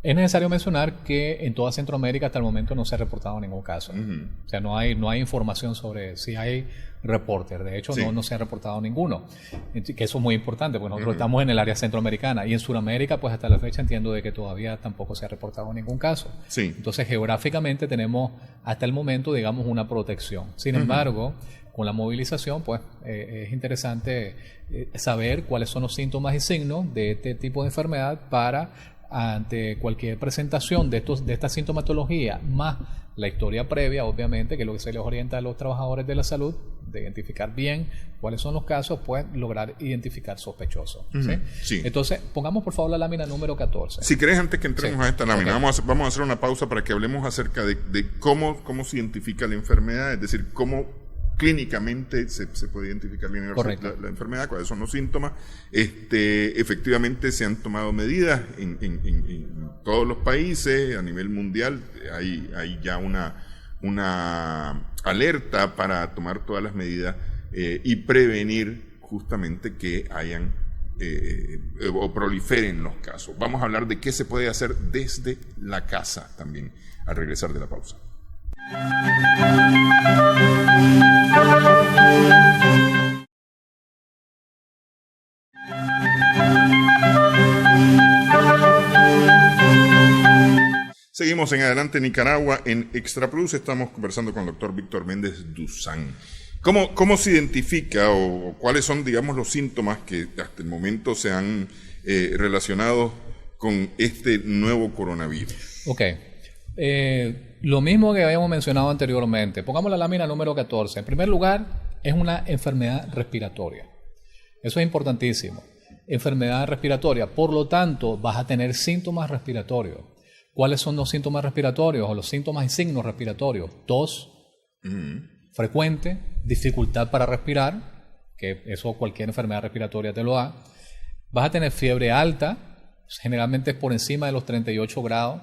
es necesario mencionar que en toda Centroamérica hasta el momento no se ha reportado ningún caso. O sea, no hay información sobre si hay reportes. De hecho, no se ha reportado ninguno. Que eso es muy importante, porque nosotros estamos en el área centroamericana. Y en Sudamérica, pues hasta la fecha entiendo de que todavía tampoco se ha reportado ningún caso. Sí. Entonces, geográficamente tenemos hasta el momento, digamos, una protección. Sin embargo, con la movilización, pues es interesante saber cuáles son los síntomas y signos de este tipo de enfermedad para ante cualquier presentación de esta sintomatología, más la historia previa, obviamente, que es lo que se les orienta a los trabajadores de la salud, de identificar bien cuáles son los casos, pues lograr identificar sospechosos. ¿Sí? Sí. Entonces, pongamos por favor la lámina número 14. Si querés, antes que entremos a esta lámina, Okay. vamos a hacer una pausa para que hablemos acerca de cómo se identifica la enfermedad, es decir, cómo clínicamente se puede identificar bien la enfermedad, cuáles son los síntomas. Efectivamente se han tomado medidas en todos los países, a nivel mundial, hay ya una alerta para tomar todas las medidas y prevenir justamente que hayan o proliferen los casos. Vamos a hablar de qué se puede hacer desde la casa también, al regresar de la pausa. Seguimos en Adelante Nicaragua en Extra Plus. Estamos conversando con el doctor Víctor Méndez Duzán. ¿Cómo se identifica o cuáles son, digamos, los síntomas que hasta el momento se han relacionado con este nuevo coronavirus? Ok. Lo mismo que habíamos mencionado anteriormente. Pongamos la lámina número 14. En primer lugar, es una enfermedad respiratoria. Eso es importantísimo. Enfermedad respiratoria. Por lo tanto, vas a tener síntomas respiratorios. ¿Cuáles son los síntomas respiratorios o los síntomas y signos respiratorios? Tos frecuente, dificultad para respirar, que eso cualquier enfermedad respiratoria te lo da. Vas a tener fiebre alta, generalmente es por encima de los 38 grados.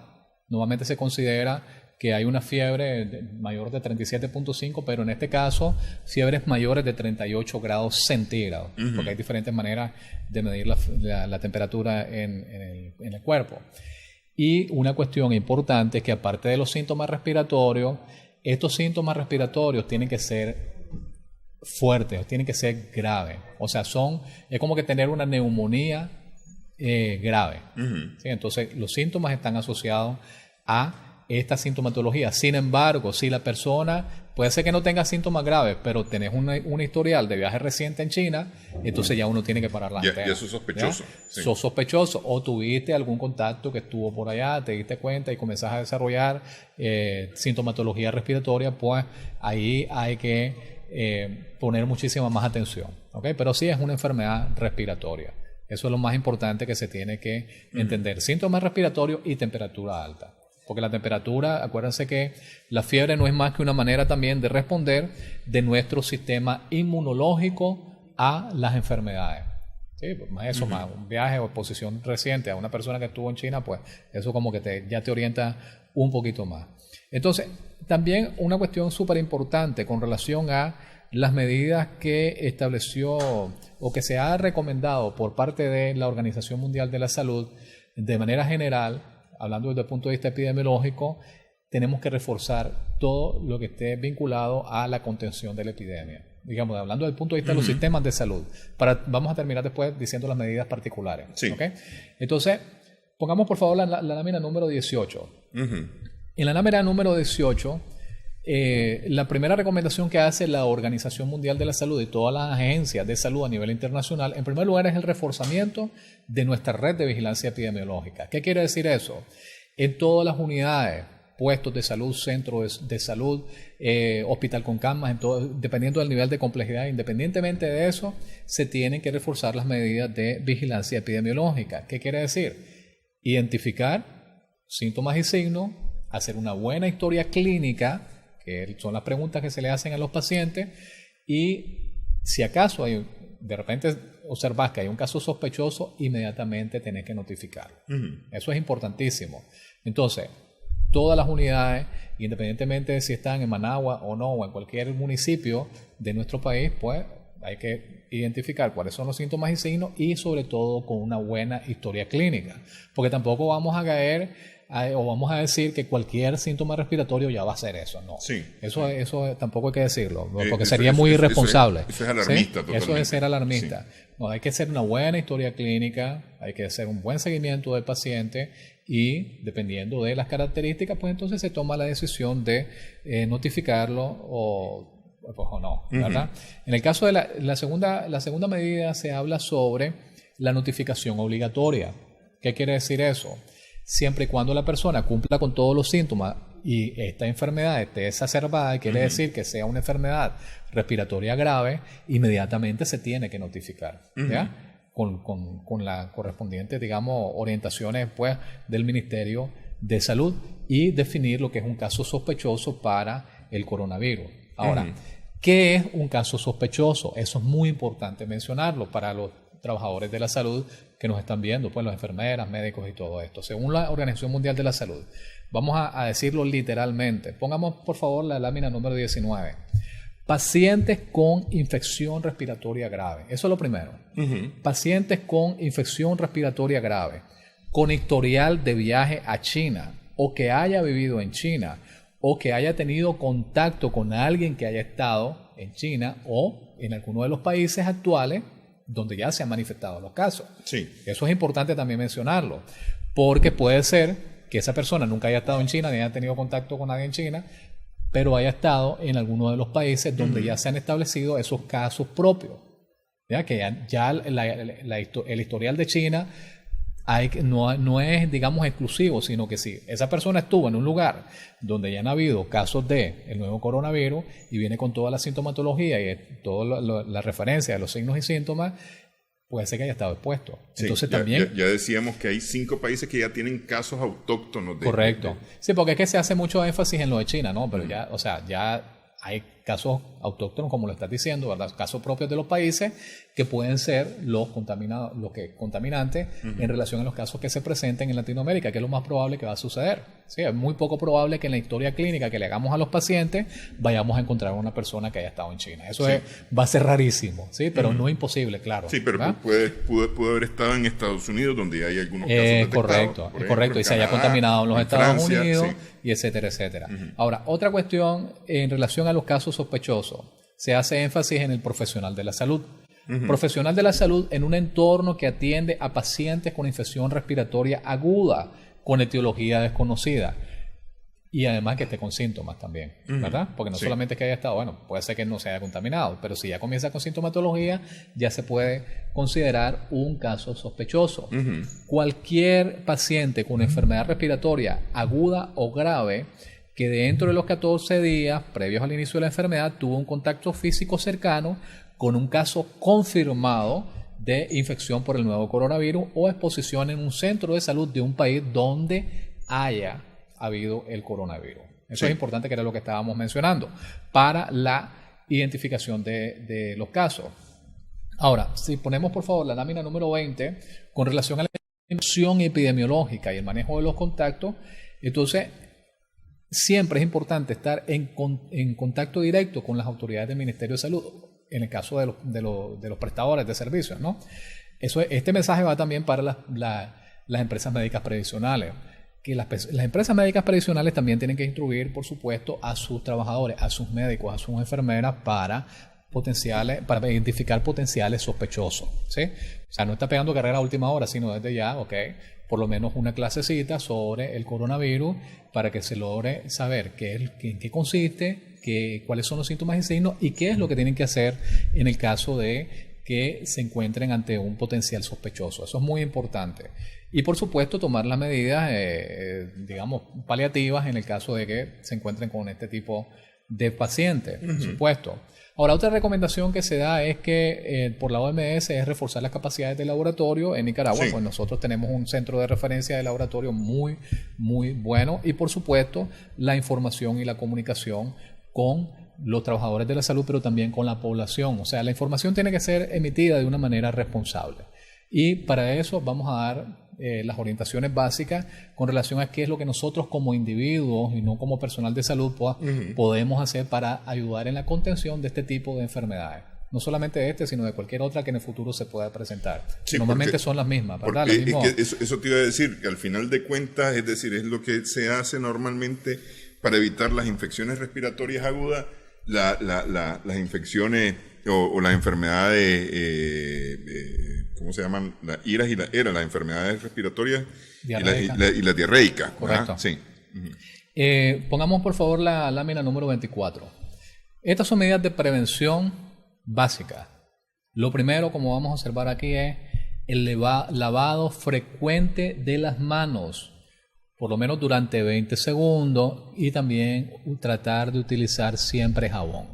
Normalmente se considera que hay una fiebre mayor de 37.5, pero en este caso fiebres mayores de 38 grados centígrados, porque hay diferentes maneras de medir la temperatura en el cuerpo. Y una cuestión importante es que aparte de los síntomas respiratorios, estos síntomas respiratorios tienen que ser fuertes, tienen que ser graves. O sea, es como que tener una neumonía grave. ¿Sí? Entonces, los síntomas están asociados a esta sintomatología. Sin embargo, si la persona puede ser que no tenga síntomas graves, pero tenés un historial de viaje reciente en China, entonces ya uno tiene que parar la antena. Ya sos sospechoso. Sí. Sos sospechoso o tuviste algún contacto que estuvo por allá, te diste cuenta y comenzás a desarrollar sintomatología respiratoria, pues ahí hay que poner muchísima más atención. ¿Okay? Pero sí es una enfermedad respiratoria. Eso es lo más importante que se tiene que entender. Síntomas respiratorios y temperatura alta. Porque la temperatura, acuérdense que la fiebre no es más que una manera también de responder de nuestro sistema inmunológico a las enfermedades. Sí, pues más eso, más un viaje o exposición reciente a una persona que estuvo en China, pues eso como que ya te orienta un poquito más. Entonces, también una cuestión súper importante con relación a las medidas que estableció o que se ha recomendado por parte de la Organización Mundial de la Salud de manera general. Hablando desde el punto de vista epidemiológico, tenemos que reforzar todo lo que esté vinculado a la contención de la epidemia. Digamos, hablando desde el punto de vista de los sistemas de salud. Vamos a terminar después diciendo las medidas particulares. Sí. ¿Okay? Entonces, pongamos por favor la lámina número 18. En la lámina número 18, la primera recomendación que hace la Organización Mundial de la Salud y todas las agencias de salud a nivel internacional, en primer lugar es el reforzamiento de nuestra red de vigilancia epidemiológica. ¿Qué quiere decir eso? En todas las unidades, puestos de salud, centros de salud, hospital con camas, dependiendo del nivel de complejidad, independientemente de eso, se tienen que reforzar las medidas de vigilancia epidemiológica. ¿Qué quiere decir? Identificar síntomas y signos, hacer una buena historia clínica, que son las preguntas que se le hacen a los pacientes, y si acaso de repente observas que hay un caso sospechoso, inmediatamente tenés que notificar. Eso es importantísimo. Entonces, todas las unidades, independientemente de si están en Managua o no, o en cualquier municipio de nuestro país, pues hay que identificar cuáles son los síntomas y signos y sobre todo con una buena historia clínica. Porque tampoco vamos a caer o vamos a decir que cualquier síntoma respiratorio ya va a ser eso. No. Sí. Eso tampoco hay que decirlo, porque sería muy irresponsable. Eso es alarmista. ¿Sí? Eso es ser alarmista. Sí. No, hay que hacer una buena historia clínica, hay que hacer un buen seguimiento del paciente y dependiendo de las características, pues entonces se toma la decisión de notificarlo o no, ¿verdad? En el caso de la segunda medida se habla sobre la notificación obligatoria. ¿Qué quiere decir eso? Siempre y cuando la persona cumpla con todos los síntomas y esta enfermedad esté exacerbada, quiere decir que sea una enfermedad respiratoria grave, inmediatamente se tiene que notificar, ¿ya? Con la correspondiente, digamos, orientaciones pues, del Ministerio de Salud y definir lo que es un caso sospechoso para el coronavirus. Ahora, ¿qué es un caso sospechoso? Eso es muy importante mencionarlo para los trabajadores de la salud que nos están viendo, pues las enfermeras, médicos y todo esto. Según la Organización Mundial de la Salud, vamos a decirlo literalmente. Pongamos por favor la lámina número 19. Pacientes con infección respiratoria grave. Eso es lo primero. Pacientes con infección respiratoria grave, con historial de viaje a China o que haya vivido en China o que haya tenido contacto con alguien que haya estado en China o en alguno de los países actuales donde ya se han manifestado los casos. Sí. Eso es importante también mencionarlo, porque puede ser que esa persona nunca haya estado en China ni haya tenido contacto con nadie en China, pero haya estado en alguno de los países donde ya se han establecido esos casos propios. ¿Ya? Que ya el historial de China no es, digamos, exclusivo, sino que si esa persona estuvo en un lugar donde ya han habido casos de el nuevo coronavirus y viene con toda la sintomatología y toda la referencia de los signos y síntomas, puede ser que haya estado expuesto. Sí, entonces ya, también ya decíamos que hay 5 países que ya tienen casos autóctonos. Correcto. Sí, porque es que se hace mucho énfasis en lo de China, ¿no? Pero ya, o sea, ya hay casos autóctonos, como lo estás diciendo, ¿verdad? Casos propios de los países que pueden ser los contaminantes en relación a los casos que se presenten en Latinoamérica, que es lo más probable que va a suceder. Sí, es muy poco probable que en la historia clínica que le hagamos a los pacientes vayamos a encontrar a una persona que haya estado en China. Eso va a ser rarísimo, ¿sí? Pero no imposible, claro. Sí, pero pudo haber estado en Estados Unidos, donde hay algunos casos detectados. Correcto, y se haya contaminado en los Estados Unidos, y etcétera, etcétera. Ahora, otra cuestión en relación a los casos sospechosos. Se hace énfasis en el profesional de la salud. Profesional de la salud en un entorno que atiende a pacientes con infección respiratoria aguda, con etiología desconocida. y además que esté con síntomas también, ¿verdad? Porque no solamente es que haya estado, bueno, puede ser que no se haya contaminado, pero si ya comienza con sintomatología, ya se puede considerar un caso sospechoso. Cualquier paciente con enfermedad respiratoria aguda o grave que dentro de los 14 días previos al inicio de la enfermedad tuvo un contacto físico cercano con un caso confirmado de infección por el nuevo coronavirus o exposición en un centro de salud de un país donde haya habido el coronavirus. Eso es importante, que era lo que estábamos mencionando, para la identificación de los casos. Ahora, si ponemos por favor la lámina número 20, con relación a la información epidemiológica y el manejo de los contactos, entonces siempre es importante estar en contacto directo con las autoridades del Ministerio de Salud, en el caso de los prestadores de servicios, ¿no? Este mensaje va también para las empresas médicas previsionales, que las empresas médicas previsionales también tienen que instruir, por supuesto, a sus trabajadores, a sus médicos, a sus enfermeras para identificar potenciales sospechosos, ¿sí? O sea, no está pegando carrera a última hora, sino desde ya, por lo menos una clasecita sobre el coronavirus para que se logre saber en qué consiste, cuáles son los síntomas y signos y qué es lo que tienen que hacer en el caso de que se encuentren ante un potencial sospechoso. Eso es muy importante. Y por supuesto tomar las medidas, digamos, paliativas en el caso de que se encuentren con este tipo de pacientes, por supuesto. Ahora, otra recomendación que se da es que por la OMS es reforzar las capacidades de laboratorio en Nicaragua. Pues nosotros tenemos un centro de referencia de laboratorio muy, muy bueno y por supuesto la información y la comunicación con los trabajadores de la salud, pero también con la población. O sea, la información tiene que ser emitida de una manera responsable. Y para eso vamos a dar las orientaciones básicas con relación a qué es lo que nosotros como individuos y no como personal de salud podemos hacer para ayudar en la contención de este tipo de enfermedades. No solamente de sino de cualquier otra que en el futuro se pueda presentar. Sí, normalmente son las mismas, ¿verdad? Eso te iba a decir, que al final de cuentas, es decir, es lo que se hace normalmente para evitar las infecciones respiratorias agudas, las infecciones o las enfermedades, ¿cómo se llaman? Las IRAS y las ERAS, las enfermedades respiratorias y la diarreica. Correcto. Sí. Pongamos por favor la lámina número 24. Estas son medidas de prevención básicas. Lo primero, como vamos a observar aquí, es el lavado frecuente de las manos, por lo menos durante 20 segundos, y también tratar de utilizar siempre jabón.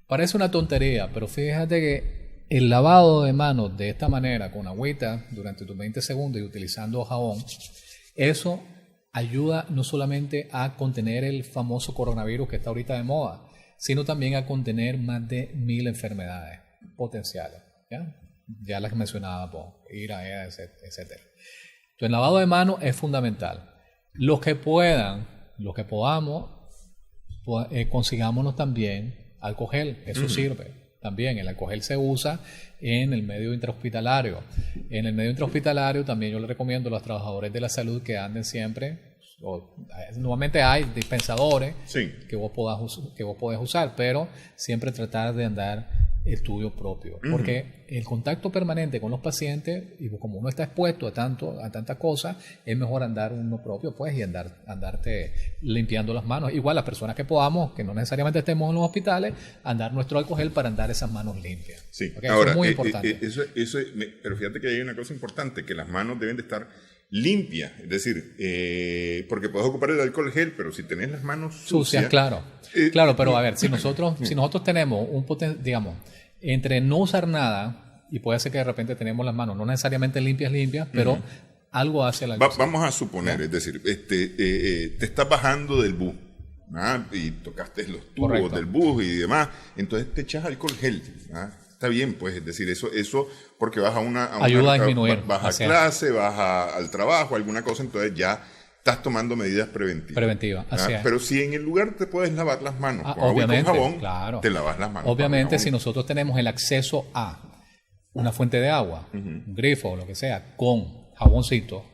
Parece una tontería, pero fíjate que el lavado de manos de esta manera, con agüita, durante tus 20 segundos y utilizando jabón, eso ayuda no solamente a contener el famoso coronavirus que está ahorita de moda, sino también a contener más de 1000 enfermedades potenciales. Ya las mencionaba, IRA, ERA, etc. Entonces, el lavado de manos es fundamental. Los que podamos, consigámonos también alcohol gel. Eso sirve. También el alcohol gel se usa en el medio intrahospitalario. En el medio intrahospitalario también yo le recomiendo a los trabajadores de la salud que anden siempre. Nuevamente hay dispensadores que vos podés usar, pero siempre tratar de andar el tuyo propio, porque el contacto permanente con los pacientes, y como uno está expuesto a tantas cosas, es mejor andar uno propio, pues, y andarte limpiando las manos. Igual las personas que podamos, que no necesariamente estemos en los hospitales, andar nuestro alcohol gel para andar esas manos limpias. Sí. Okay, ahora, eso es muy importante. Pero fíjate que hay una cosa importante, que las manos deben de estar limpias, es decir, porque puedes ocupar el alcohol gel, pero si tenés las manos sucias, claro, pero a ver, si nosotros tenemos digamos, entre no usar nada, y puede ser que de repente tenemos las manos no necesariamente limpias, pero algo hace la luz. Vamos a suponer, es decir, te estás bajando del bus, y tocaste los tubos del bus y demás, entonces te echas alcohol gel, está bien, pues, es decir, eso porque vas ayuda a disminuir. Vas a clase, vas al trabajo, alguna cosa, entonces ya estás tomando medidas preventivas. Así es. Pero si en el lugar te puedes lavar las manos con agua y con jabón, te lavas las manos. Obviamente, si nosotros tenemos el acceso a una fuente de agua, un grifo o lo que sea, con jaboncito,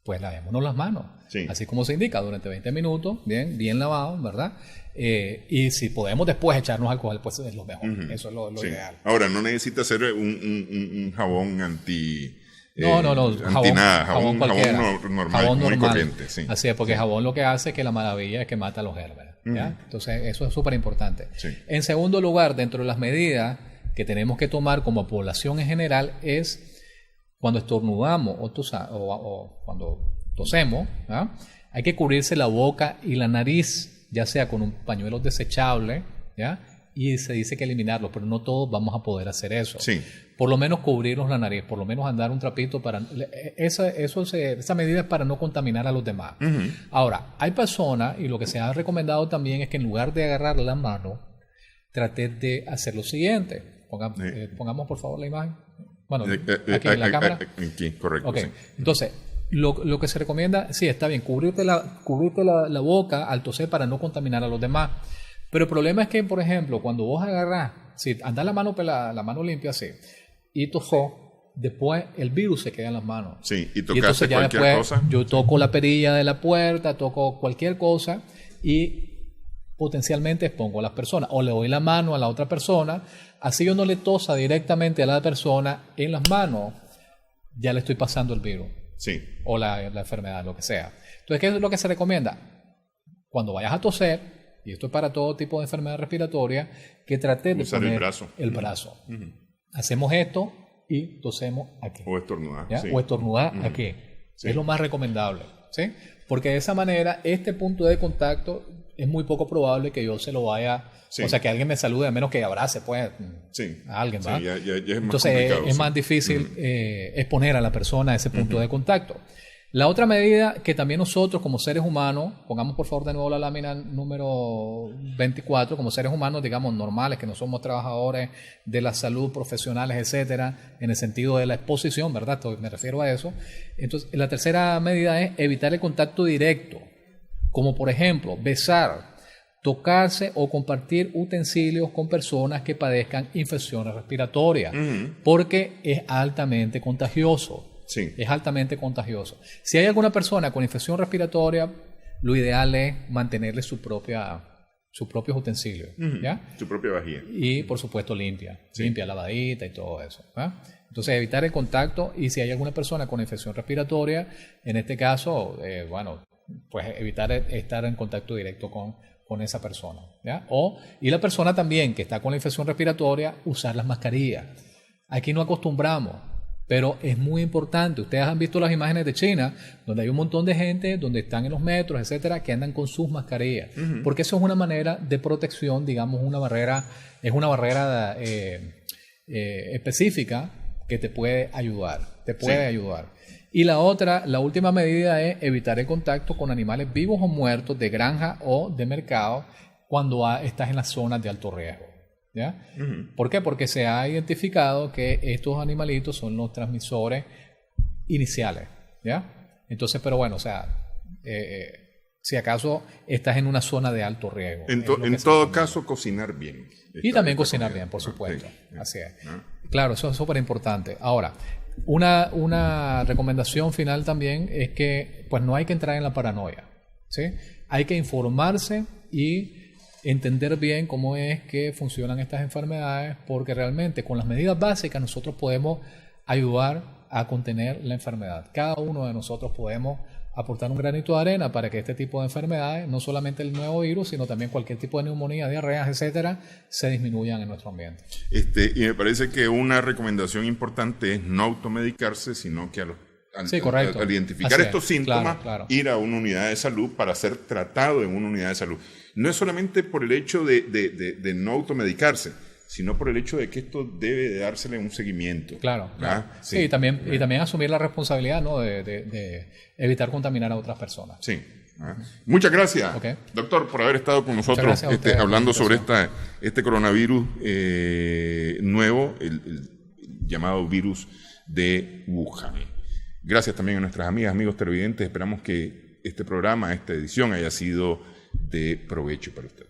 pues lavémonos las manos. Sí. Así como se indica, durante 20 minutos, bien lavado, ¿verdad? Y si podemos después echarnos alcohol, pues es lo mejor. Eso es lo ideal. Ahora, no necesita ser un jabón anti No, antinada, jabón cualquiera. normal, Jabón muy normal. corriente. Sí. Así es, porque el jabón lo que hace es que la maravilla es que mata los gérmenes. ¿Ya? Entonces, eso es súper importante. Sí. En segundo lugar, dentro de las medidas que tenemos que tomar como población en general es cuando estornudamos o cuando tosemos, ¿ya? Hay que cubrirse la boca y la nariz, ya sea con un pañuelo desechable, ¿ya? Y se dice que eliminarlo, pero no todos vamos a poder hacer eso. Sí. Por lo menos cubrirnos la nariz, por lo menos andar un trapito para... Esa medida es para no contaminar a los demás. Uh-huh. Ahora, hay personas, y lo que se ha recomendado también es que en lugar de agarrar la mano, trate de hacer lo siguiente. Pongamos por favor la imagen. Bueno, aquí en la cámara. Aquí, correcto. Okay. Sí. Entonces, lo que se recomienda, sí, está bien, cubrirte la boca al toser para no contaminar a los demás. Pero el problema es que, por ejemplo, cuando vos agarrás, si andás la mano limpia así, y tosó, después el virus se queda en las manos. Sí, y entonces tocaste ya cualquier después cosa. yo toco la perilla de la puerta, toco cualquier cosa y potencialmente expongo a las personas. O le doy la mano a la otra persona, así yo no le tosa directamente a la persona en las manos, ya le estoy pasando el virus. Sí. O la enfermedad, lo que sea. Entonces, ¿qué es lo que se recomienda? Cuando vayas a toser, y esto es para todo tipo de enfermedad respiratoria, que trates de usar poner el brazo. Uh-huh. Hacemos esto y tosemos aquí. O estornudar. Sí. O estornudar aquí. Sí. Es lo más recomendable. ¿Sí? Porque de esa manera, este punto de contacto es muy poco probable que yo se lo vaya... Sí. O sea, que alguien me salude, a menos que abrace pues, a alguien. ¿va? Sí, ya es más entonces complicado, es más difícil exponer a la persona a ese punto de contacto. La otra medida que también nosotros como seres humanos, pongamos por favor de nuevo la lámina número 24, como seres humanos, digamos, normales, que no somos trabajadores de la salud, profesionales, etcétera, en el sentido de la exposición, ¿verdad? Me refiero a eso. Entonces, la tercera medida es evitar el contacto directo, como por ejemplo, besar, tocarse o compartir utensilios con personas que padezcan infecciones respiratorias, porque es altamente contagioso. Sí. Es altamente contagioso. Si hay alguna persona con infección respiratoria, lo ideal es mantenerle sus propios utensilios. ¿Ya? Su propia vajilla. Y, por supuesto, limpia, lavadita y todo eso. ¿Ya? Entonces, evitar el contacto. Y si hay alguna persona con infección respiratoria, en este caso, pues evitar estar en contacto directo con esa persona. ¿Ya? Y la persona también que está con la infección respiratoria, usar las mascarillas. Aquí no acostumbramos. Pero es muy importante. Ustedes han visto las imágenes de China, donde hay un montón de gente, donde están en los metros, etcétera, que andan con sus mascarillas. Porque eso es una manera de protección, digamos, es una barrera específica que te puede ayudar. Y la última medida es evitar el contacto con animales vivos o muertos de granja o de mercado cuando estás en las zonas de alto riesgo. ¿Ya? ¿Por qué? Porque se ha identificado que estos animalitos son los transmisores iniciales. ¿Ya? Entonces, pero bueno, o sea, si acaso estás en una zona de alto riesgo. En todo caso, cocinar bien. Y también cocinar bien, por supuesto. Sí. Así es. Claro, eso es súper importante. Ahora, una recomendación final también es que pues no hay que entrar en la paranoia. ¿Sí? Hay que informarse y entender bien cómo es que funcionan estas enfermedades, porque realmente con las medidas básicas nosotros podemos ayudar a contener la enfermedad. Cada uno de nosotros podemos aportar un granito de arena para que este tipo de enfermedades, no solamente el nuevo virus, sino también cualquier tipo de neumonía, diarreas, etcétera, se disminuyan en nuestro ambiente. Y me parece que una recomendación importante es no automedicarse, sino que al identificar estos síntomas, ir a una unidad de salud para ser tratado en una unidad de salud. No es solamente por el hecho de no automedicarse, sino por el hecho de que esto debe de dársele un seguimiento. Claro. Sí, y también asumir la responsabilidad, ¿no? de evitar contaminar a otras personas. Sí. Muchas gracias, doctor, por haber estado con nosotros hablando sobre este coronavirus nuevo, el llamado virus de Wuhan. Gracias también a nuestras amigas, amigos televidentes. Esperamos que este programa, esta edición haya sido de provecho para ustedes.